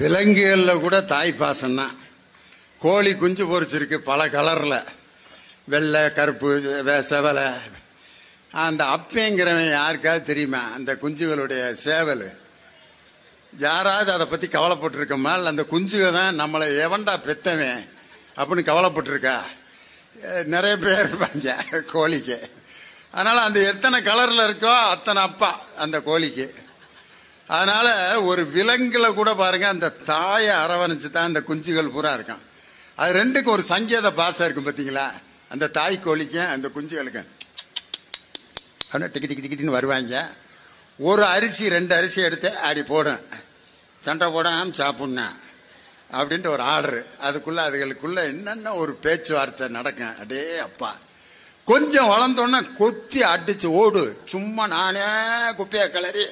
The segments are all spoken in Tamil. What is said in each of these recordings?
விலங்குகள்ல கூட தாய் பாசம் தான். கோழி குஞ்சு பொறிச்சிருக்கு பல கலர்ல, வெள்ளை, கருப்பு, செவலை. அந்த அப்பேங்கிறவன் யாருக்காவது தெரியுமா? அந்த குஞ்சுகளுடைய சேவல் யாராவது அதை பத்தி கவலைப்பட்டிருக்கோமா? அந்த குஞ்சுக தான் நம்மளை எவன்டா பெத்தவன் அப்படின்னு கவலைப்பட்டிருக்கா? நிறைய பேர் இருப்பாங்க கோழிக்கு. அதனால அந்த எத்தனை கலர்ல இருக்கோ அத்தனை அப்பா அந்த கோழிக்கு. அதனால ஒரு விலங்குல கூட பாருங்க, அந்த தாயை அரவணைச்சு தான் அந்த குஞ்சுகள் பூரா இருக்கான். அது ரெண்டுக்கும் ஒரு சங்கேத பாசம் இருக்கும் பாத்தீங்களா? அந்த தாய் கோழிக்கும் அந்த குஞ்சுகளுக்கும் டிக்கி டிக்கி டிக்கின்னு வருவாங்க. ஒரு அரிசி 2 அரிசி எடுத்து அடி போடும், சண்டை போடாம சாப்பிட்ணும் அப்படின்ட்டு ஒரு ஆர்டரு. அதுக்குள்ள அதுகளுக்குள்ள என்னென்ன ஒரு பேச்சுவார்த்தை நடக்கும். அடே அப்பா, கொஞ்சம் வளர்ந்தோன்னா கொத்தி அடிச்சு ஓடு. சும்மா நானே குப்பையா கிளறி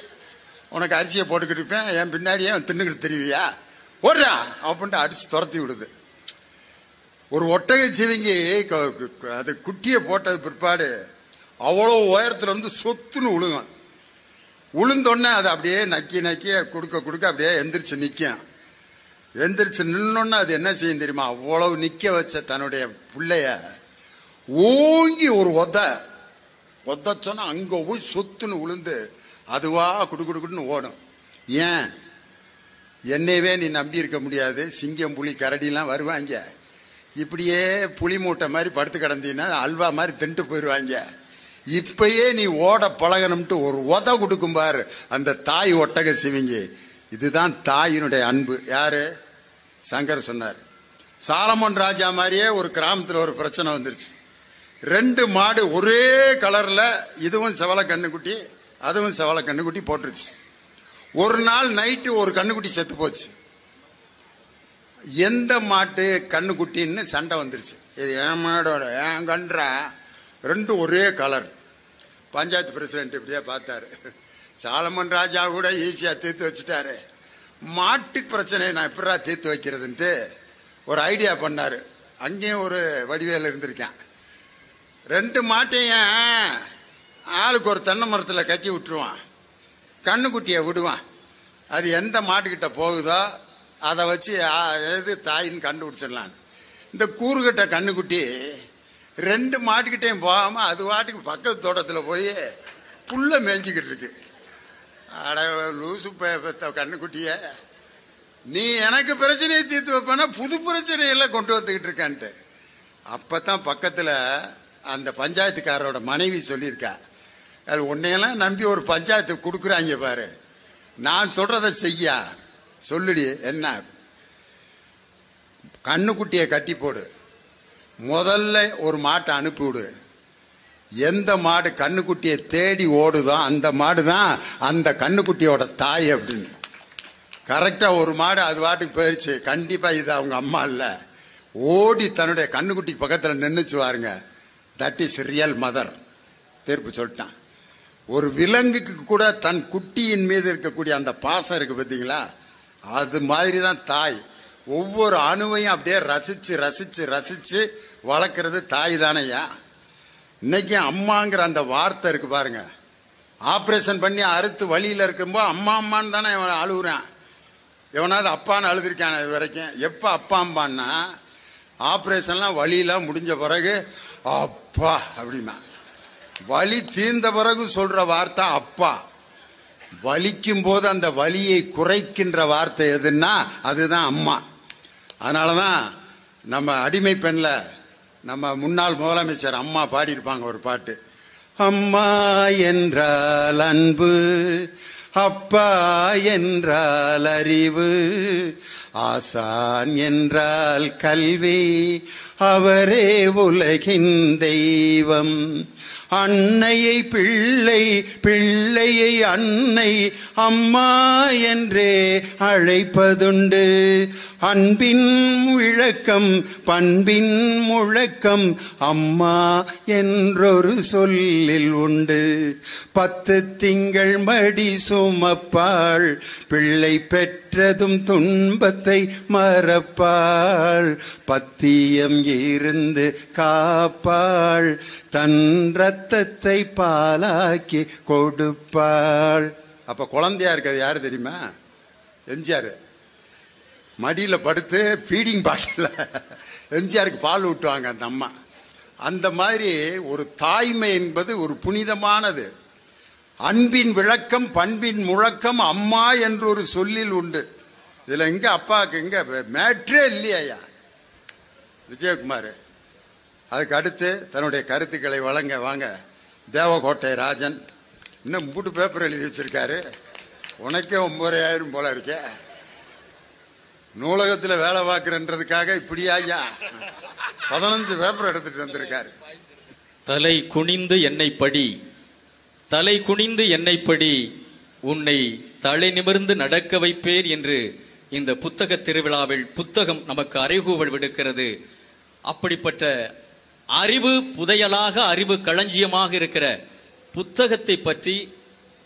உனக்கு அரிசியை போட்டுக்கிட்டு இருப்பேன், என் பின்னாடியே தின்னுக்கிட்டு தெரிவியா ஓடுறா அப்படின்ட்டு அடிச்சு துரத்தி விடுது. ஒரு ஒட்டகை சிவிங்கி அது குட்டியை போட்டது பிற்பாடு அவ்வளோ உயரத்துல இருந்து சொத்துன்னு விழுகும். உளுந்தோடனே அது அப்படியே நக்கி நக்கி கொடுக்க கொடுக்க அப்படியே எந்திரிச்சு நிற்கும். எந்திரிச்சு நின்னோன்னா அது என்ன செய்யும் தெரியுமா? அவ்வளவு நிக்க வச்ச தன்னுடைய பிள்ளைய ஓங்கி ஒரு சொன்னா அங்க போய் சொத்துன்னு விழுந்து அதுவா குடுக்குன்னு ஓடும். ஏன்? என்னையவே நீ நம்பி இருக்க முடியாது. சிங்கம், புலி, கரடிலாம் வருவாங்க. இப்படியே புலி மூட்டை மாதிரி படுத்து கிடந்தீங்கன்னா அல்வா மாதிரி தின்ட்டு போயிடுவாங்க. இப்பயே நீ ஓட பழகணும்ட்டு ஒரு கொடுக்கும் பாரு அந்த தாய் ஒட்டக சிவிங்கி. இதுதான் தாயினுடைய அன்பு. யாரு? சங்கர் சொன்னார். சாலமன் ராஜா மாதிரியே ஒரு கிராமத்தில் ஒரு பிரச்சனை வந்துருச்சு. 2 மாடு ஒரே கலர்ல, இதுவும் செவலை கண்ணுக்குட்டி அதுவும் செவலை கண்ணுக்குட்டி போட்டுருச்சு. ஒரு நாள் நைட்டு ஒரு கண்ணுக்குட்டி செத்து போச்சு. எந்த மாட்டு கண்ணுக்குட்டின்னு சண்டை வந்துருச்சு. இது என் மாடோட, என் கன்றா, 2 ஒரே கலர். பஞ்சாயத்து பிரசிடென்ட் இப்படியே பார்த்தாரு. சாலமன் ராஜா கூட ஈஸியா தீர்த்து வச்சுட்டாரு. மாட்டு பிரச்சனையை நான் எப்படா தீர்த்து வைக்கிறதுன்ட்டு ஒரு ஐடியா பண்ணாரு. அங்கேயும் ஒரு வடிவேல் இருந்திருக்கேன். 2 மாட்டையும் ஆளுக்கு ஒரு தென்னை மரத்தில் கட்டி விட்டுருவான், கண்ணுக்குட்டியை விடுவான். அது எந்த மாட்டுக்கிட்ட போகுதோ அதை வச்சு எது தாயின்னு கண்டுபிடிச்சிடலான்னு. இந்த கூறுகட்ட கண்ணுக்குட்டி 2 மாட்டுக்கிட்டையும் போகாம அது வாட்டுக்கு பக்கத்து தோட்டத்தில் போய் புல்ல மேய்ஞ்சிக்கிட்டு இருக்கு. அட லூசு கண்ணுக்குட்டிய, நீ எனக்கு பிரச்சனையை தீர்த்து வைப்பேன்னா புது பிரச்சனையெல்லாம் கொண்டு வந்துக்கிட்டு இருக்கான்ட்டு. அப்பதான் பக்கத்துல அந்த பஞ்சாயத்துக்காரரோட மனைவி சொல்லியிருக்கா, அது உன்னையெல்லாம் நம்பி ஒரு பஞ்சாயத்து கொடுக்குறாங்க பாரு, நான் சொல்றத செய்யா சொல்லுடி. என்ன? கண்ணுக்குட்டியை கட்டி போடு, முதல்ல ஒரு மாட்டை அனுப்பிவிடு. எந்த மாடு கண்ணுக்குட்டியை தேடி ஓடுதோ அந்த மாடு தான் அந்த கண்ணுக்குட்டியோட தாய் அப்படின்னு. கரெக்டா ஒரு மாடு அது வாட்டுக்கு போயிடுச்சு. கண்டிப்பா இது அவங்க அம்மா இல்ல. ஓடி தன்னுடைய கண்ணுக்குட்டி பக்கத்துல நின்னுச்சு பாருங்க, தட் இஸ் ரியல் மதர். தீர்ப்பு சொல்லிட்டான். ஒரு விலங்குக்கு கூட தன் குட்டியின் மீது இருக்கக்கூடிய அந்த பாசம் இருக்கு பார்த்தீங்களா, அது மாதிரி தான் தாய். ஒவ்வொரு அணுவையும் அப்படியே ரசிச்சு ரசிச்சு ரசிச்சு வளர்க்கறது தாய் தானையா. இன்னைக்கு அம்மாங்கிற அந்த வார்த்தை இருக்கு பாருங்க. ஆபரேஷன் பண்ணி அறுத்து வழியில இருக்கும்போது அம்மா அம்மான்னு தானே அழுகுறான். எவனாவது அப்பான்னு அழுதுருக்கான் இது வரைக்கும்? எப்ப அப்பா அம்பான்னா ஆபரேஷன்லாம் வழியெல்லாம் முடிஞ்ச பிறகு அப்பா அப்படிமா. வலி தீர்ந்த பிறகு சொல்ற வார்த்தை அப்பா. வலிக்கும் போது அந்த வலியை குறைக்கின்ற வார்த்தை எதுன்னா அதுதான் அம்மா. அதனாலதான் நம்ம அடிமை பெண்ல நம்ம முன்னாள் முதலமைச்சர் அம்மா பாடியிருப்பாங்க ஒரு பாட்டு. அம்மா என்றால் அன்பு, அப்பா என்றால் அறிவு, ஆசான் என்றால் கல்வி, அவரே உலகின் தெய்வம். அன்னையை பிள்ளை, பிள்ளையை அன்னை, அம்மா என்றே அழைப்பதுண்டு. அன்பின் விளக்கம், பண்பின் முழக்கம், அம்மா என்றொரு சொல்லில் உண்டு. 10 திங்கள் மடி சுமப்பாள், பிள்ளை பெற்றதும் துன்பத்தை மறப்பாள். பத்தியம் இருந்து காப்பாள், தன் ரத்தத்தை பாலாக்கி கொடுப்பாள். அப்ப குழந்தையா இருக்கிறது யாரு தெரியுமா? எம்ஜிஆர். மடியில படுத்து ஃபீடிங் பாட்டில் எம்ஜிஆருக்கு பால் ஊட்டுவாங்க அந்த அம்மா. அந்த மாதிரி ஒரு தாய்மை என்பது ஒரு புனிதமானது. அன்பின் விளக்கம் பண்பின் முழக்கம் அம்மா என்று ஒரு சொல்லில் உண்டு. இதுல எங்க அப்பாவுக்கு எங்க மேட்ரே இல்லையா விஜயகுமார். அதுக்கு அடுத்து தன்னுடைய கருத்துக்களை வழங்க வாங்க தேவகோட்டை ராஜன். இன்னும் 3 பேப்பர் எழுதி வச்சிருக்காரு. உனக்கே 9,000 போல இருக்க. நூலகத்தில் வேலை பார்க்கிறன்றதுக்காக இப்படியா ஐயா 15 பேப்பர் எடுத்துட்டு வந்திருக்காரு. தலை குனிந்து என்னை படி, தலை குனிந்து என்னை படி, உன்னை தலை நிமிர்ந்து நடக்க வைப்பேர் என்று இந்த புத்தக திருவிழாவில் புத்தகம் நமக்கு அறைகூவல் விடுக்கிறது. அப்படிப்பட்ட அறிவு புதையலாக அறிவு களஞ்சியமாக இருக்கிற புத்தகத்தை பற்றி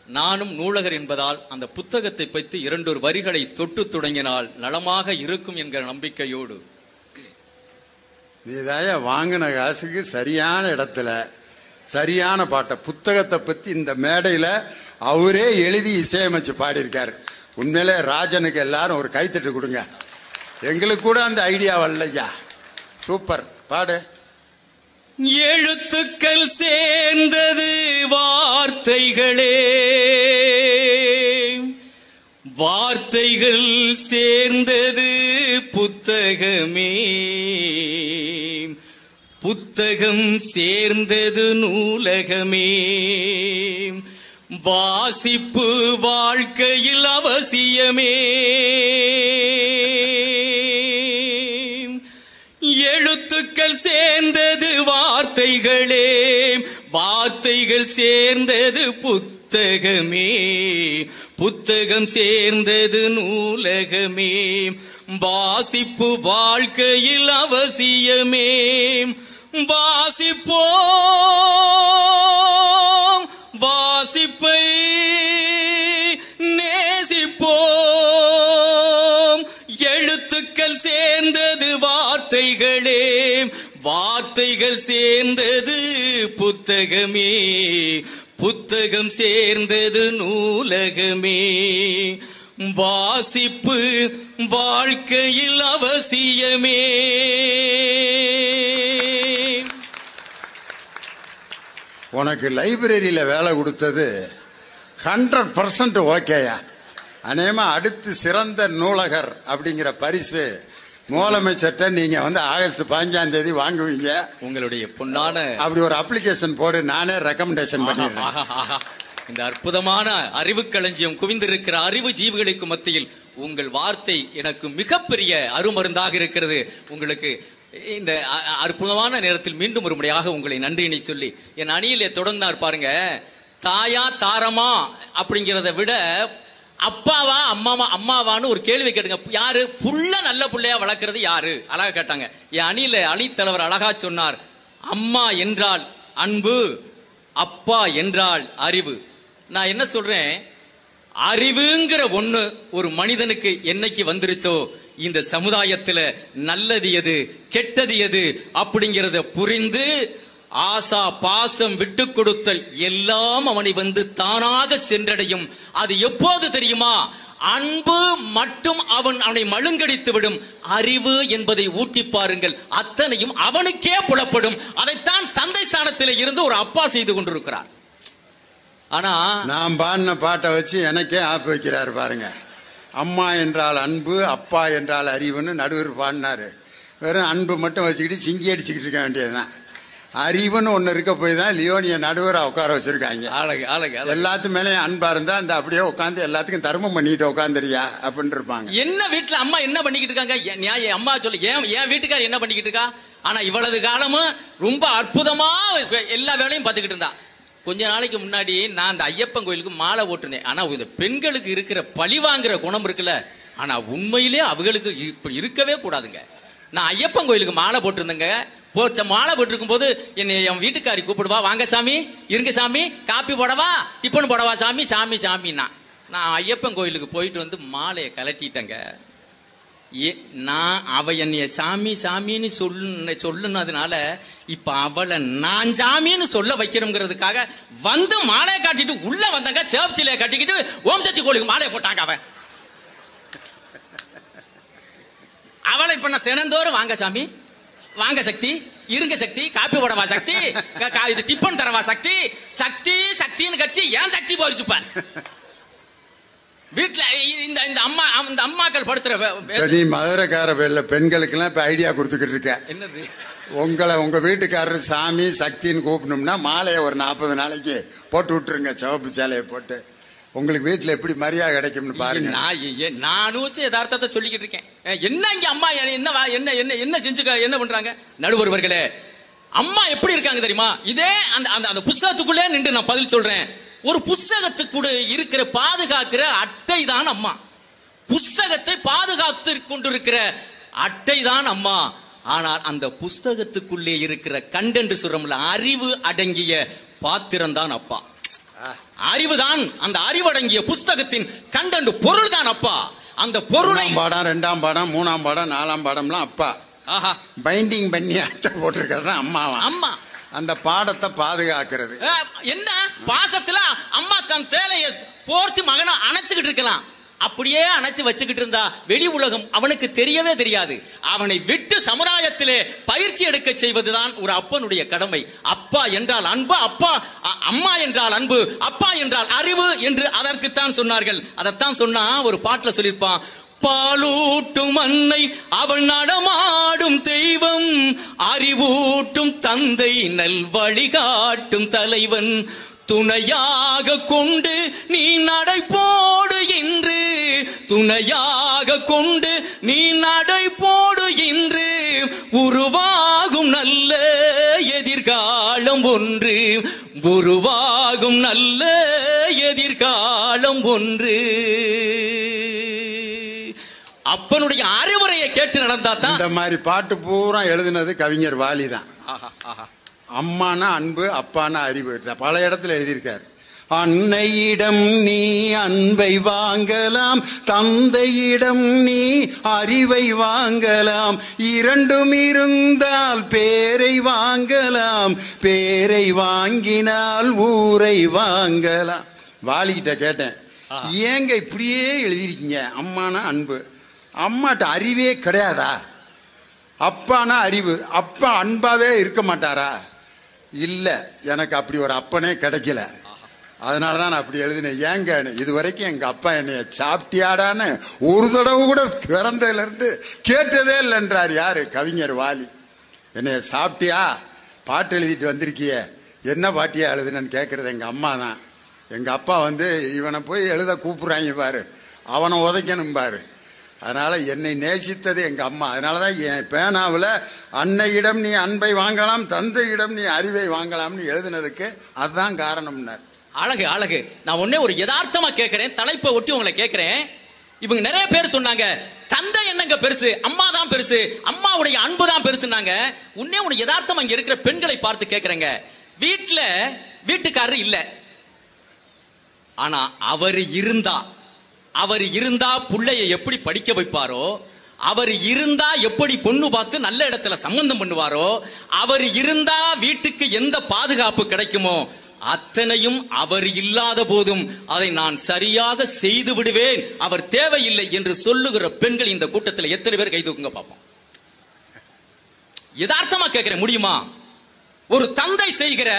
நானும் நூலகர் என்பதால் அந்த புத்தகத்தை பற்றி 2 வரிகளை தொட்டு தொடங்கினால் நலமாக இருக்கும் என்கிற நம்பிக்கையோடு. நீதாய வாங்கின காசுக்கு சரியான இடத்துல சரியான பாட்டை புத்தகத்தை பத்தி இந்த மேடையில அவரே எழுதி இசையமைச்சு பாடியிருக்காரு. உண்மையிலே ராஜனுக்கு எல்லாரும் ஒரு கைத்தட்டு கொடுங்க. எங்களுக்கு கூட அந்த ஐடியா வரலையா. சூப்பர், பாடு. எழுத்துக்கள் சேர்ந்தது வார்த்தைகளே, வார்த்தைகள் சேர்ந்தது புத்தகமே, புத்தகம் சேர்ந்தது நூலகமே, வாசிப்பு வாழ்க்கையில் அவசியமே. எழுத்துக்கள் சேர்ந்தது வார்த்தைகளே, வார்த்தைகள் சேர்ந்தது புத்தகமே, புத்தகம் சேர்ந்தது நூலகமே, வாசிப்பு வாழ்க்கையில் அவசியமே. வாசிப்போம், வாசிப்பை நேசிப்போம். எழுத்துக்கள் சேர்ந்தது வார்த்தைகளே, வார்த்தைகள் சேர்ந்தது புத்தகமே, புத்தகம் சேர்ந்தது நூலகமே, வாசிப்பு வாழ்க்கையில் அவசியமே. உனக்கு லைப்ரரியில வேலை கொடுத்தது 100% ஓகேயா. அநேகமா அடுத்து சிறந்த நூலகர் அப்படிங்கிற பரிசு முதலமைச்சர்கிட்ட நீங்க ஆகஸ்ட் 15 வாங்குவீங்க. உங்களுடைய பொன்னான அப்படி ஒரு அப்ளிகேஷன் போடு, நானே ரெக்கமெண்டேஷன் பண்ணிடுறேன். இந்த அற்புதமான அறிவு களஞ்சியம் குவிந்திருக்கிற அறிவு ஜீவிகளுக்கு மத்தியில் உங்கள் வார்த்தை எனக்கு மிகப்பெரிய அருமருந்தாக இருக்கிறது. உங்களுக்கு இந்த அற்புதமான நேரத்தில் மீண்டும் ஒரு முறையாக உங்களை நன்றியினை சொல்லி என் அணியிலே தொடர்ந்தார் பாருங்க. தாயா தாரமா அப்படிங்கிறத விட அப்பாவா அம்மாவா அம்மாவான்னு ஒரு கேள்வி கேட்டுங்க. யாரு புள்ள நல்ல புள்ளையா வளர்க்கறது யாரு? அழகா கேட்டாங்க. என் அணியில அணித்தலைவர் அழகா சொன்னார், அம்மா என்றால் அன்பு, அப்பா என்றால் அறிவு. நான் என்ன சொல்றேன், அறிவுங்கிற ஒண்ணு ஒரு மனிதனுக்கு என்னைக்கு வந்துருச்சோ இந்த சமுதாயத்துல நல்லது எது கெட்டது எது அப்படிங்கறத புரிந்து ஆசா பாசம் விட்டு கொடுத்தல் எல்லாம் அவனை தானாக சென்றடையும். அது எப்போது தெரியுமா? அன்பு மட்டும் அவனை மழுங்கடித்து விடும். அறிவு என்பதை ஊட்டி பாருங்கள், அத்தனையும் அவனுக்கே புலப்படும். அதைத்தான் தந்தை ஸ்தானத்தில் இருந்து ஒரு அப்பா செய்து கொண்டிருக்கிறார். ஆனா நான் பாடின பாட்டை வச்சு எனக்கே ஆப்பு வைக்கிறாரு பாருங்க. அம்மா என்றால் அன்பு, அப்பா என்றால் அறிவுன்னு நடுவர் பாடினாரு. வெறும் அன்பு மட்டும் வச்சுக்கிட்டு சிங்கி அடிச்சுக்கிட்டு இருக்க வேண்டியதுதான். அறிவுன்னு ஒண்ணு இருக்க போய் தான் லியோனிய நடுவரை உட்கார வச்சிருக்காங்க. எல்லாத்து மேலேயும் அன்பா இருந்தா அந்த அப்படியே உட்காந்து எல்லாத்துக்கும் தர்மம் பண்ணிட்டு உட்காந்துரியா அப்படின்னு இருப்பாங்க. என்ன வீட்டுல அம்மா என்ன பண்ணிக்கிட்டு இருக்காங்க? என் அம்மா சொல்லு, என் வீட்டுக்கார் என்ன பண்ணிக்கிட்டு இருக்கா? ஆனா இவ்வளவு காலமும் ரொம்ப அற்புதமா எல்லா வேலையும் பார்த்துக்கிட்டு இருந்தா. கொஞ்ச நாளைக்கு முன்னாடி நான் அந்த ஐயப்பன் கோயிலுக்கு மாலை போட்டிருந்தேன். ஆனா இந்த பெண்களுக்கு இருக்கிற பழி வாங்குற குணம் இருக்குல்ல, ஆனா உண்மையிலே அவங்களுக்கு இப்படி இருக்கவே கூடாதுங்க. நான் ஐயப்பன் கோயிலுக்கு மாலை போட்டிருந்தேங்க. மாலை போட்டிருக்கும் போது என் வீட்டுக்காரி கூப்பிடுவா, வாங்க சாமி, இருங்க சாமி, காப்பி போடவா, டிஃபன் போடவா சாமி, சாமி சாமின்னா. நான் ஐயப்பன் கோயிலுக்கு போயிட்டு மாலையை கலட்டிட்டேங்க. நான் அவ என்னைய சாமி சாமின்னு சொல்லுனதுனால இப்ப அவளை நான் சாமின்னு சொல்ல வைக்கிறோங்கிறதுக்காக மாலையை காட்டிட்டு உள்ள வந்தாங்க. சேப்சிலைய கட்டிக்கிட்டு ஓம் சக்தி கோயிலுக்கு மாலையை போட்டாங்க. அவ அப்ப நான் தினந்தோறும் வாங்க சாமி, வாங்க சக்தி, இருங்க சக்தி, காப்பி போடவா சக்தி, இது டிப்பன் தரவா சக்தி, சக்தி சக்தின்னு கட்சி ஏன் சக்தி போயிடுச்சுப்ப வீட்டுல இந்த அம்மாக்கள் படுத்துற. நீ மதுரைக்கார பேர்ல பெண்களுக்கு எல்லாம் இப்ப ஐடியா கொடுத்துக்கிட்டு இருக்க. என்னது? உங்க வீட்டுக்காரர் சாமி சக்தின்னு கூப்பிடணும்னா மாலையை ஒரு 40 நாளைக்கு போட்டு விட்டுருங்க, சிவப்பு சேலையை போட்டு. உங்களுக்கு வீட்டுல எப்படி மரியாதை கிடைக்கும்னு பாருங்க. நானும் யதார்த்தத்தை சொல்லிக்கிட்டு இருக்கேன். என்ன இங்க அம்மா என்ன என்ன என்ன செஞ்சுக்க என்ன பண்றாங்க நடுவர்களே? அம்மா எப்படி இருக்காங்க தெரியுமா? இதே அந்த புஸ்தகத்துக்குள்ளே நின்று நான் பதில் சொல்றேன். ஒரு புஸ்தகத்துக்குள்ள இருக்கிற பாதுகாக்கிற அட்டை தான் அம்மா. புஸ்தகத்தை பாதுகாத்து கொண்டிருக்கிற அட்டை தான் அம்மா. ஆனால் அந்த புஸ்தகத்துக்குள்ளே இருக்கிற கண்டென்ட் சொல்றோம்ல, அறிவு அடங்கிய பாத்திரம் தான் அப்பா. அறிவுதான், அந்த அறிவடங்கிய புஸ்தகத்தின் கண்டென்ட் பொருள் தான் அப்பா. அந்த பொருளை பாடம், 2ஆம் பாடம், 3ஆம் பாடம், 4ஆம் பாடம்லாம் அப்பா பைண்டிங் பண்ணி அட்டை போட்டிருக்கிறது அம்மாவா. அம்மா அந்த பாடத்தை பாதுகாக்கிறது. என்ன பாசத்துல அம்மா தன் தேலையை போர்த்தி மகனை அணைச்சுக்கிட்டு இருக்கலாம். அப்படியே அணைச்சு வச்சுக்கிட்டு இருந்தா வெளி உலகம் அவனுக்கு தெரியவே தெரியாது. அவனை விட்டு சமுதாயத்திலே பயிற்சி எடுக்க செய்வதுதான் ஒரு அப்பனுடைய கடமை. அப்பா என்றால் அன்பு, அப்பா அம்மா என்றால் அன்பு, அப்பா என்றால் அறிவு என்று அதற்குத்தான் சொன்னார்கள். அதைத்தான் சொன்னா ஒரு பாட்டுல சொல்லியிருப்பான். பாலூட்டும் அன்னை அவள் நடமாடும் தெய்வம், அறிவூட்டும் தந்தை நல் வழிகாட்டும் தலைவன், துணையாக கொண்டு நீ நடைபோடு என்று, துணையாக கொண்டு நீ நடைபோடு என்று, உருவாகும் நல்ல எதிர்காலம் ஒன்று, உருவாகும் நல்ல எதிர்காலம் ஒன்று. அப்பனுடைய அறிவுரையை கேட்டு நடந்தா தான். இந்த மாதிரி பாட்டு பூரா எழுதினது கவிஞர் வாலி தான். அம்மானா அன்பு, அப்பானா அறிவு. பல இடத்துல எழுதியிருக்காரு. அன்னையிடம் நீ அன்பை வாங்கலாம், தந்தையிடம் நீ அறிவை வாங்கலாம், இரண்டும் இருந்தால் பேரை வாங்கலாம், பேரை வாங்கினால் ஊரை வாங்கலாம். வாலிகிட்ட கேட்டேன், ஏங்க இப்படியே எழுதிருக்கீங்க? அம்மானா அன்பு, அம்மாட்ட அறிவே கிடையாதா? அப்பானா அறிவு, அப்பா அன்பாவே இருக்க மாட்டாரா? இல்ல, எனக்கு அப்படி ஒரு அப்பனே கிடைக்கல, அதனாலதான் நான் அப்படி எழுதினேன். ஏங்க இது வரைக்கும் எங்க அப்பா என்னைய சாப்பிட்டியாடான்னு ஒரு தடவை கூட பிறந்ததுல இருந்து கேட்டதே இல்லைன்றார். யாரு? கவிஞர் வாலி. என்னைய சாப்பிட்டியா, பாட்டு எழுதிட்டு வந்திருக்கிய, என்ன பாட்டியா எழுதுனன்னு கேட்கறது எங்க அம்மா தான். எங்க அப்பா இவனை போய் எழுத கூப்பிடுறாங்க பாரு, அவனை உதைக்கணும் பாரு. அதனால என்னை நேசித்தது எங்க அம்மா. அதனாலதான் என் பேனாவில் அன்னையிடம் நீ அன்பை வாங்கலாம், தந்தையிடம் நீ அறிவை வாங்கலாம்னு எழுதுனதுக்கு அதுதான் காரணம்னார். அழகு அழகு. நான் ஒன்னே ஒரு யதார்த்தமா கேட்கிறேன், தலைப்பை ஒட்டி உங்களை கேட்கிறேன். இவங்க நிறைய பேர் சொன்னாங்க தந்தை என்னங்க பெருசு, அம்மா தான் பெருசு, அம்மாவுடைய அன்பு தான் பெருசுனாங்க. உன்னே ஒரு யதார்த்தமா இங்க இருக்கிற பெண்களை பார்த்து கேட்கிறேங்க. வீட்டுல வீட்டுக்காரர் இல்ல, ஆனா அவர் இருந்தா புள்ளைய எப்படி படிக்க வைப்பாரோ, அவர் இருந்தா எப்படி பொண்ணு பார்த்து நல்ல இடத்துல சம்பந்தம் பண்ணுவாரோ, அவர் இருந்தா வீட்டுக்கு எந்த பாதுகாப்பு கிடைக்குமோ அத்தனையும் அவர் இல்லாத போதும் அதை நான் சரியாக செய்து விடுவேன், அவர் தேவையில்லை என்று சொல்லுகிற பெண்கள் இந்த கூட்டத்தில் எத்தனை பேர் கை தூக்குங்க பாப்போம். யதார்த்தமா கேட்கிறேன், முடியுமா? ஒரு தந்தை செய்கிற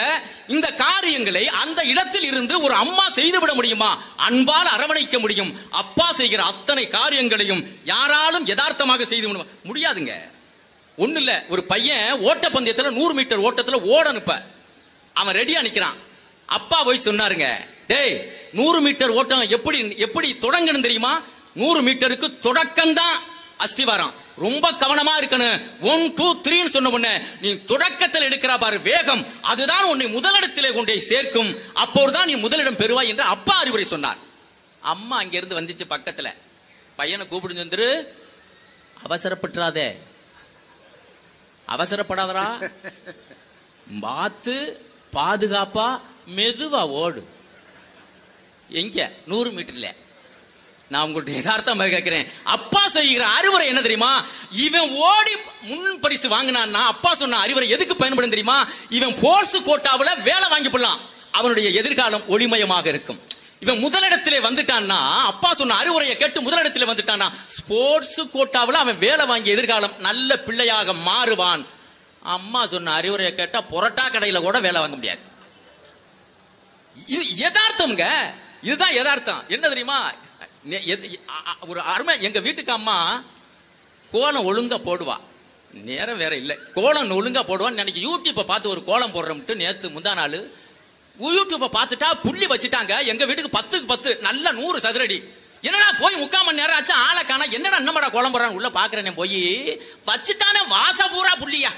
இந்த காரியங்களை அந்த இடத்தில் இருந்து ஒரு அம்மா செய்துவிட முடியுமா? அன்பால் அரவணைக்க முடியும். அப்பா செய்கிற அத்தனை காரியங்களையும் யாராலும் யதார்த்தமாக செய்து முடியாதுங்க. ஒண்ணு இல்ல, ஒரு பையன் ஓட்டப்பந்தயத்துல 100 மீட்டர் ஓட்டத்துல ஓட அனுப்ப அவன் ரெடியா நிக்கிறான். அப்பா போய் சொன்னாருங்க, டேய் 100 மீட்டர் ஓட்டம் எப்படி தொடங்கணும் தெரியுமா? 100 மீட்டருக்கு தொடக்கம்தான் அஸ்திவாரம், ரொம்ப கவனமா இருக்கணும். 1 2 3 சொன்ன உடனே நீ தொடக்கத்தில் எடுக்கிறா பாரு வேகம், அதுதான் உன்னை முதலிடத்திலே கொண்டே சேர்க்கும், அப்போதுதான் நீ முதலிடம் பெறுவாய் என்று அப்பா அறிவுரை சொன்னார். அம்மா அங்க இருந்து வந்துச்சு பக்கத்துல, பையனை கூப்பிடு வந்துரு, அவசரப்படாதரா, பார்த்து பாதுகாப்பா மெதுவா ஓடு. எங்க 100 மீட்டர்ல. நான் உங்கள்ட்ட யதார்த்தமா கேட்கிறேன், அப்பா செய்கிற அறிவுரை என்ன தெரியுமா? இவன் ஓடி முன் பரிசு வாங்கினான்னா அப்பா சொன்ன அறிவுரை எதுக்கு பயன்படும் தெரியுமா? இவன் போர்ஸ் கோட்டாவில் வேலை வாங்கி போடலாம், அவனுடைய எதிர்காலம் ஒளிமயமாக இருக்கும். இவன் முதலிடத்திலே வந்துட்டான்னா, அப்பா சொன்ன அறிவுரையை கேட்டு முதலிடத்திலே வந்துட்டான்னா, ஸ்போர்ட்ஸ் கோட்டாவில் அவன் வேலை வாங்கி எதிர்காலம் நல்ல பிள்ளையாக மாறுவான். அம்மா சொன்ன அறிவுரையை கேட்டா பொரோட்டா கடையில கூட வேலை வாங்க முடியாது. இது யதார்த்தம்ங்க. இதுதான் யதார்த்தம். என்ன தெரியுமா, ஒரு அருமை, எங்க வீட்டுக்கு அம்மா கோலம் ஒழுங்கா போடுவா, நேரம் வேற இல்ல, கோலம் ஒழுங்கா போடுவான்னு நினைக்க யூடியூப்பை பார்த்து ஒரு கோலம் போடுறோம்ட்டு நேத்து முந்தா நாள் யூடியூப்பை பார்த்துட்டா புள்ளி வச்சுட்டாங்க. எங்க வீட்டுக்கு 10க்கு 10 நல்ல 100 சதுரடி. என்னடா போய் 3/4 மணி நேரம் ஆச்சு, ஆளை காணா, என்னடா என்னமாடா கோலம் போடுறான்னு உள்ள பாக்குறேன், போய் வச்சுட்டானே வாச பூரா புள்ளியா,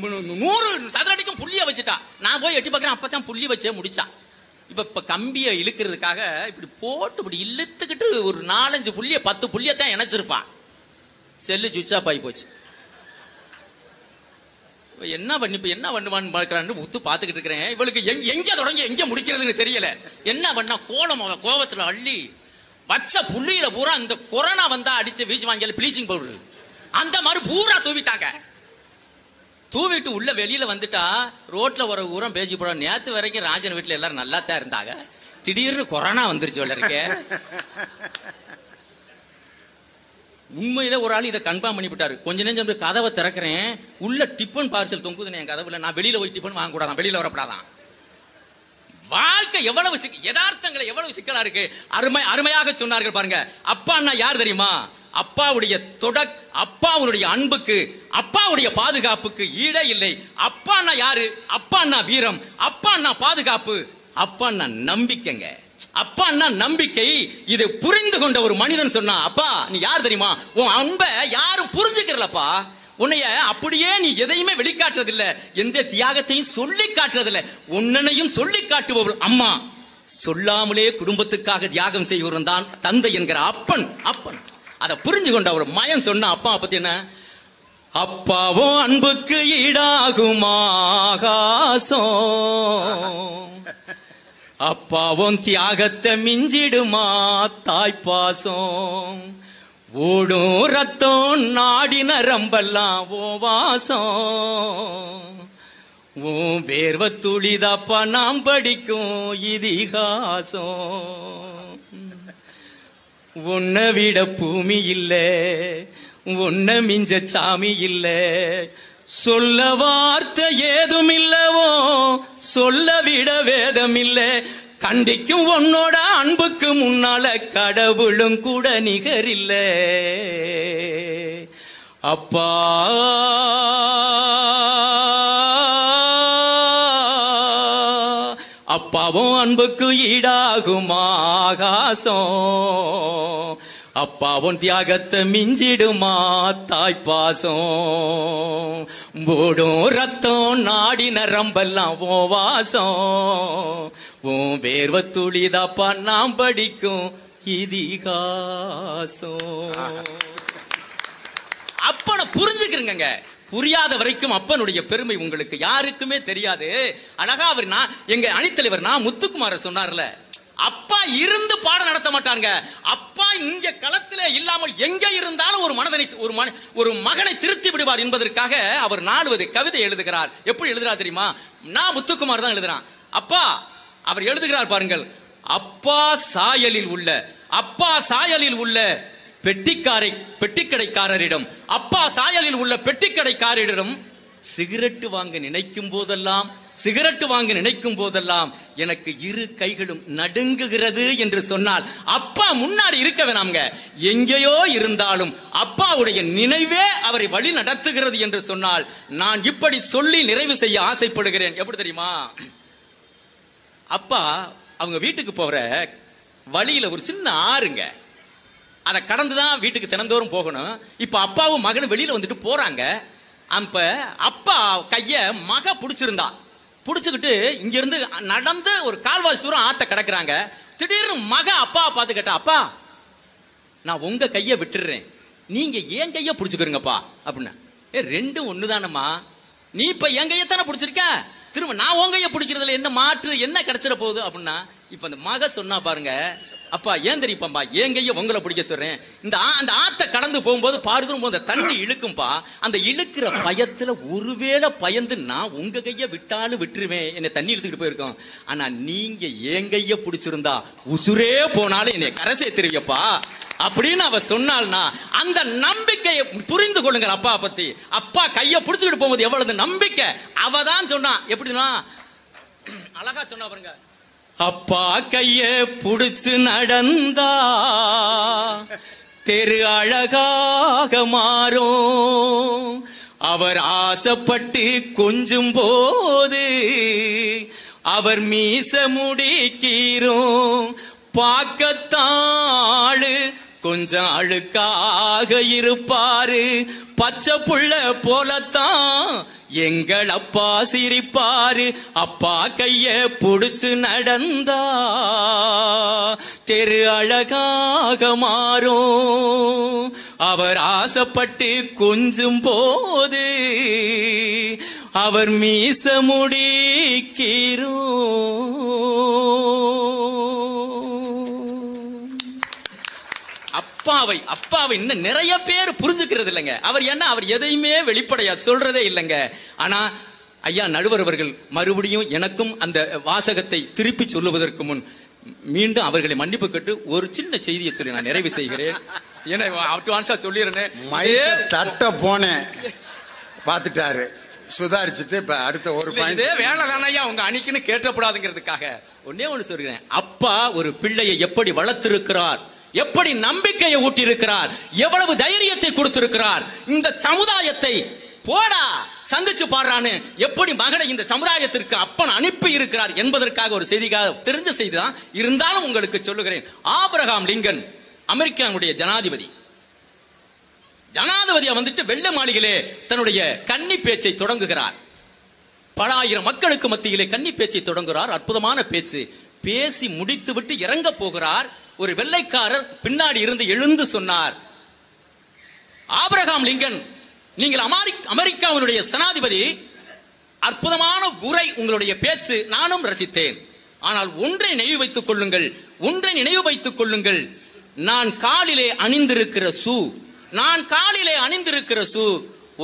100 சதுரடிக்கும் புள்ளிய வச்சுட்டா. நான் போய் எட்டி பார்க்கிறேன், அப்பதான் புள்ளி வச்சே முடிச்சா. இப்ப கம்பியை இழுக்கிறதுக்காக இப்படி போட்டு இப்படி இழுத்துக்கிட்டு ஒரு 4-5 புள்ளிய 10 புள்ளியத்தான் இணைச்சிருப்பான். செல்லு சுவிட்ச் ஆஃப் ஆகி போச்சு. என்ன பண்ணுவான்னு பார்க்கறான்னு உத்து பாத்துக்கிட்டு இருக்கிறேன். இவளுக்கு எங்க தொடங்கி எங்க முடிக்கிறதுன்னு தெரியல. என்ன பண்ணா, கோலம் கோவத்துல அள்ளி வச்ச புள்ளியில பூரா இந்த கொரோனா வந்தா அடிச்சு வீச்சு வாங்கல ப்ளீச்சிங் பவுடர் அந்த மாதிரி பூரா தூவிட்டாங்க. தூவிட்டு உள்ள வெளியில வந்துட்டா ரோட்ல ஒரு ஊரம் பேசி போட. நேத்து வரைக்கும் ராஜன் வீட்டுல எல்லாரும் நல்லா தான் இருந்தாங்க, திடீர்னு கொரோனா வந்துருச்சு வளர்க்க. உண்மையில ஒரு ஆள் இதை கன்ஃபார்ம் பண்ணி விட்டாரு. கொஞ்ச நேரம் கதவை திறக்கிறேன், உள்ள டிஃபன் பார்சல் தொங்குதுன்னு என் கதவுல. நான் வெளியில போய் டிஃபன் வாங்க கூடாதான், வெளியில வரப்படாதான். வாழ்க்கை எவ்வளவு யதார்த்தங்களை எவ்வளவு சிக்கலா இருக்கு. அருமையாக சொன்னார்கள் பாருங்க. அப்பான்னா யார் தெரியுமா? அப்பாவுடைய அப்பாவுடைய அன்புக்கு, அப்பாவுடைய பாதுகாப்புக்கு ஈடே இல்லை. அப்பான்னா யாரு? அப்பான்னா வீரம், அப்பான்னா பாதுகாப்பு, அப்பான்னா நம்பிக்கைங்க. அப்பான்னா நம்பிக்கை. இதை புரிந்து கொண்ட ஒரு மனிதன் சொன்னா, அப்பா நீ யார் தெரியுமா? உன் அன்பை யாரும் புரிஞ்சுக்கிறலப்பா. உன்னைய அப்படியே நீ எதையுமே வெளிக்காட்டுறதில்ல, எந்த தியாகத்தையும் சொல்லி காட்டுறதில்ல, உன்னையும் சொல்லி காட்டுபவள் அம்மா. சொல்லாமலே குடும்பத்துக்காக தியாகம் செய்வன் தான் தந்தை என்கிற அப்பன். அதை புரிஞ்சு கொண்ட ஒரு மயன் சொன்ன அப்பா பத்தி என்ன? அப்பாவும் அன்புக்கு ஈடாகும் ஆகாசம், அப்பாவும் தியாகத்தை மிஞ்சிடுமா தாய்ப்பாசம், ஓடும் ரத்தம் நாடி நரம்பெல்லாம் ஓ வாசம், ஓ வேர்வ துளிதாப்பா நாம் படிக்கும் இதிகாசம். உன்னை விட பூமி இல்ல, உன்னை மிஞ்ச சாமி இல்ல, சொல்ல வார்த்தை ஏதும் இல்லவோ, சொல்ல விட வேதம் இல்ல, கண்டிக்கும் உன்னோட அன்புக்கு முன்னால கடவுளும் கூட நிகரில்ல. அப்பா அப்பாவும் அன்புக்கு ஈடாகும் ஆகாசம், அப்பாவும் தியாகத்தை மிஞ்சிடுமா தாய்ப்பாசம், ஓடும் ரத்தம் நாடி நரம்பெல்லாம் ஓ வாசம், உன் வேர்வ துளிதாப்பா நாம் படிக்கும் இதிகாசம். அப்பனை புரிஞ்சுக்கிறங்க. புரியாத வரைக்கும் அப்பனுடைய பெருமை உங்களுக்கு யாருக்குமே தெரியாது. அழகா அவர் எங்க அணித்தலைவர் முத்துக்குமார சொன்னார்ல, அப்பா இருந்து பாடம் நடத்த மாட்டாங்க. அப்பா இங்க களத்திலே இல்லாமல் எங்க இருந்தாலும் ஒரு மகனை திருத்தி விடுவார் என்பதற்காக அவர் 4 கவிதை எழுதுகிறார். எப்படி எழுதுறார் தெரியுமா? நான் முத்துக்குமார் தான் எழுதுறான். அப்பா அவர் எழுதுகிறார் பாருங்கள். அப்பா சாயலில் உள்ள பெட்டிக்கடைக்காரரிடம், அப்பா சாயலில் உள்ள பெட்டிக்கடைக்காரரிடம் சிகரெட்டு வாங்க நினைக்கும் போதெல்லாம் எனக்கு 2 கைகளும் நடுங்குகிறது என்று சொன்னால், அப்பா முன்னாடி இருக்க வேணாம்ங்க, எங்கேயோ இருந்தாலும் அப்பாவுடைய நினைவே அவரை வழி நடத்துகிறது என்று சொன்னால், நான் இப்படி சொல்லி நிறைவு செய்ய ஆசைப்படுகிறேன். எப்படி தெரியுமா? அப்பா அவங்க வீட்டுக்கு போற வழியில ஒரு சின்ன ஆறுங்க, அதை கடந்துதான் வீட்டுக்கு தினந்தோறும் போகணும். இப்ப அப்பாவும் மகனும் வெளியில வந்துட்டு போறாங்க. அப்ப அப்பா கைய மக புடிச்சுக்கிட்டு இங்க இருந்து நடந்து ஒரு கால்வாசி தூரம் ஆத்த கடக்குறாங்க. திடீர்னு மக அப்பா பார்த்து கேட்டா, அப்பா நான் உங்க கைய விட்டுறேன், நீங்க என் கைய புடிச்சுக்கிறீங்கப்பா அப்படின்னா. ரெண்டும் ஒண்ணுதானம்மா, நீ இப்ப என் கையத்தானே புடிச்சிருக்க, திரும்ப நான் உங்க கைய பிடிக்கிறதுல என்ன மாற்று என்ன கிடைச்சிட போகுது அப்படின்னா, இப்ப அந்த மக சொன்னா பாருங்க, அப்பா ஏன் தெரியுப்பாம்பா, என் கைய உங்களை பிடிக்க சொல்றேன், அந்த ஆத்த கடந்து போகும்போது பாருதும் அந்த தண்ணி இழுக்கும்பா, அந்த இழுக்கிற பயத்துல ஒருவேளை பயந்து நான் உங்க கைய விட்டாலும் விட்டுருவேன், என்னை தண்ணி இழுத்துக்கிட்டு போயிருக்கோம். ஆனா நீங்க என் கைய பிடிச்சிருந்தா உசுரே போனாலும் என்னை கரை சேர்த்துருவியப்பா அப்படின்னு அவ சொன்னால்னா, அந்த நம்பிக்கையை புரிந்து கொள்ளுங்கள். அப்பா பத்தி அப்பா கைய பிடிச்சுக்கிட்டு போகும்போது எவ்வளவு நம்பிக்கை. அவதான் சொன்னா, எப்படின்னா அழகா சொன்னா பாருங்க, அப்பா கைய புடிச்சு நடந்தா தெரு அழகாக மாறும், அவர் ஆசைப்பட்டு கொஞ்சும் போது அவர் மீச முடிக்கீரும், பார்க்கத்தாளு கொஞ்சம் அழுக்காக இருப்பாரு, பச்சை புள்ள போலத்தான் எங்கள் அப்பா சிரிப்பாரு, அப்பா கைய புடிச்சு நடந்தா தெரு அழகாக மாறும், அவர் ஆசைப்பட்டு கொஞ்சும் போது அவர் மீச முடிக்கீரும். அப்பாவை இன்னும் நிறைய பேர் புரிஞ்சுக்கிறது இல்லைங்க. அவர் என்ன, அவர் எதையுமே வெளிப்படையா சொல்றதே இல்லைங்க. ஆனா ஐயா நடுவர் அவர்கள் மறுபடியும் எனக்கும் அந்த வாசகத்தை திருப்பி சொல்லுவதற்கு முன் மீண்டும் அவர்களை மன்னிப்பு கேட்டு ஒரு சின்ன செய்தியை சொல்லி நான் நிறைவு செய்கிறேன். சொல்லிடுறேன், தட்ட போனேன் பாத்துட்டாரு, சுதாரிச்சுட்டு இப்ப அடுத்த ஒரு பாயிண்ட் வேலை தானையா உங்க அணிக்குன்னு கேட்டப்படாதுங்கிறதுக்காக ஒன்னே ஒண்ணு சொல்கிறேன். அப்பா ஒரு பிள்ளையை எப்படி வளர்த்திருக்கிறார், எப்படி நம்பிக்கையை ஊட்டியிருக்கிறார், எவ்வளவு தைரியத்தை கொடுத்திருக்கிறார், இந்த சமுதாயத்தை போடா சந்திச்சு பாடுறான்னு எப்படி மகனை இந்த சமுதாயத்திற்கு அப்பன் அனுப்பி இருக்கிறார் என்பதற்காக ஒரு செய்திக்காக தெரிஞ்ச செய்திதான் இருந்தாலும் உங்களுக்கு சொல்லுகிறேன். ஆபிரகாம் லிங்கன் அமெரிக்காவுடைய ஜனாதிபதியா வந்துட்டு வெள்ளை மாளிகையிலே தன்னுடைய கன்னி பேச்சை தொடங்குகிறார். பல ஆயிரம் மக்களுக்கு மத்தியிலே கன்னி பேச்சை தொடங்குகிறார். அற்புதமான பேச்சு. பேசி முடித்து விட்டு இறங்க போகிறார். ஒரு வெள்ளைக்காரர் பின்னாடி இருந்து எழுந்து சொன்னார், ஆபிரகாம் லிங்கன், நீங்கள் அமெரிக்காவினுடைய ஜனாதிபதி, அற்புதமான உரை, உங்களுடைய பேச்சு நானும் ரசித்தேன். ஆனால் ஒன்றை நினைவு வைத்துக் கொள்ளுங்கள், நான் காலிலே அணிந்திருக்கிற ஷூ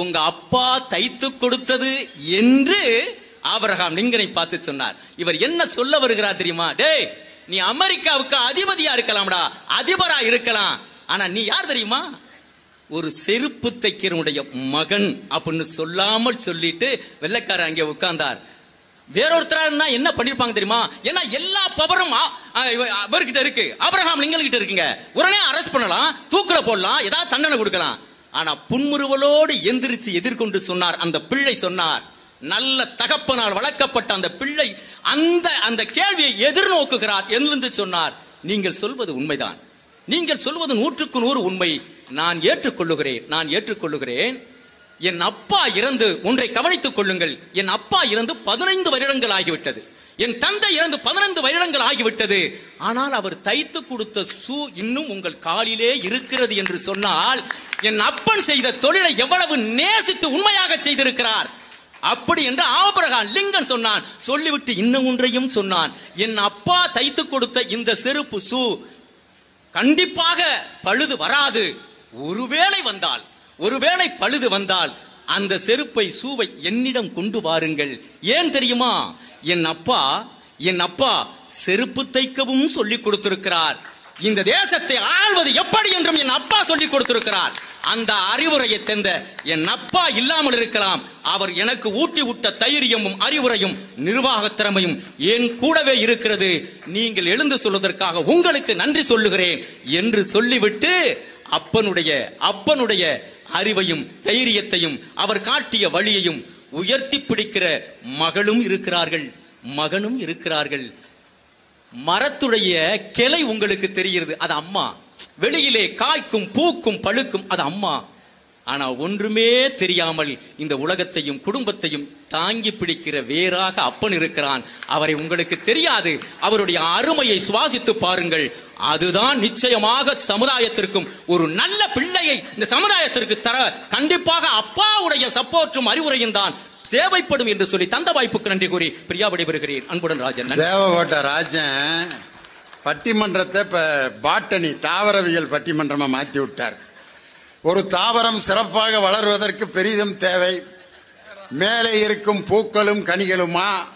உங்க அப்பா தைத்து கொடுத்தது என்று ஆபிரகாம் லிங்கனை பார்த்து சொன்னார். இவர் என்ன சொல்ல வருகிறார் தெரியுமா? டேய், நீ அமெரிக்காவுக்கு அதிபதியா இருக்கலாம்டா, அதிபரா இருக்கலாம், ஆனா நீ யார் தெரியுமா? ஒரு செருப்பு தைக்கிறனுடைய மகன் அப்படின்னு சொல்லாமல் சொல்லிட்டு வெள்ளைக்காரர் அங்கே உட்கார்ந்தார். வேறொருத்தரா என்ன பண்ணிருப்பாங்க தெரியுமா? ஏன்னா எல்லா பவரும் அவர்கிட்ட இருக்கு, ஆபிரகாம் லிங்கன் கிட்ட இருக்குங்க. உடனே அரெஸ்ட் பண்ணலாம், தூக்குல போடலாம், ஏதாவது தண்டனை கொடுக்கலாம். ஆனா புன்முறுவலோடு எந்திரிச்சு எதிர்கொண்டு சொன்னார். அந்த பிள்ளை சொன்னார், நல்ல தகப்பனால் வளர்க்கப்பட்ட அந்த பிள்ளை அந்த கேள்வியை எதிர்நோக்குகிறார் என்று சொன்னார். நீங்கள் சொல்வது உண்மைதான், நீங்கள் சொல்வது 100% உண்மை, நான் ஏற்றுக்கொள்ளுகிறேன். என் அப்பா இறந்து, ஒன்றை கவனித்துக் கொள்ளுங்கள், என் அப்பா இறந்து 15 வருடங்கள் ஆகிவிட்டது, என் தந்தை இறந்து 15 வருடங்கள் ஆகிவிட்டது. ஆனால் அவர் தைத்து கொடுத்த ஷூ இன்னும் உங்கள் காலிலே இருக்கிறது என்று சொன்னால், என் அப்பன் செய்த தொழிலை எவ்வளவு நேசித்து உண்மையாக செய்திருக்கிறார். அப்படி என்று ஆபிரகாம் லிங்கன் சொன்னான். சொல்லிவிட்டு இன்னும் ஒன்றையும் சொன்னான், என் அப்பா தைத்து கொடுத்த இந்த செருப்பு ஷூ கண்டிப்பாக பழுது வராது. ஒருவேளை பழுது வந்தால் அந்த செருப்பை ஷூவை என்னிடம் கொண்டு வாருங்கள். ஏன் தெரியுமா? என் அப்பா செருப்பு தைக்கவும் சொல்லிக் கொடுத்திருக்கிறார். இந்த தேசத்தை ஆள்வது எப்படி என்றும் என் அப்பா சொல்லிக் கொடுத்திருக்கிறார். அந்த அறிவுரையை தந்த என் அப்பா இல்லாமல் இருக்கலாம், அவர் எனக்கு ஊட்டி விட்ட தைரியமும் அறிவுரையும் நிர்வாக திறமையும் என் கூடவே இருக்கிறது. நீங்கள் எழுந்து சொல்வதற்காக உங்களுக்கு நன்றி சொல்லுகிறேன் என்று சொல்லிவிட்டு அப்பனுடைய அறிவையும் தைரியத்தையும் அவர் காட்டிய வழியையும் உயர்த்தி பிடிக்கிற மகனும் இருக்கிறார்கள். மரத்துடைய கிளை உங்களுக்கு தெரிகிறது, அது அம்மா. வெளியிலே காய்க்கும் பூக்கும் பழுக்கும், அது அம்மா. ஆனா ஒன்றுமே தெரியாமல் இந்த உலகத்தையும் குடும்பத்தையும் தாங்கி பிடிக்கிற வேறாக அப்பன் இருக்கிறான். அவரை உங்களுக்கு தெரியாது, அவருடைய அருமையை சுவாசித்து பாருங்கள். அதுதான் நிச்சயமாக சமுதாயத்திற்கும் ஒரு நல்ல பிள்ளையை இந்த சமுதாயத்திற்கு தர கண்டிப்பாக அப்பாவுடைய சப்போர்ட்டும் அறிவுரையும் தான் தேவைப்படும் என்று சொல்லி தந்த வாய்ப்புக்கு நன்றி கூறி பிரியா விடைபெறுகிறேன். அன்புடன் ராஜன். தேவகோட்டை ராஜன் பட்டிமன்றத்தை இப்ப பாட்டனி தாவரவியல் பட்டிமன்றமா மாத்தி விட்டார். ஒரு தாவரம் சிறப்பாக வளர்வதற்கு பெரிதும் தேவை மேலே இருக்கும் பூக்களும் கனிகளுமா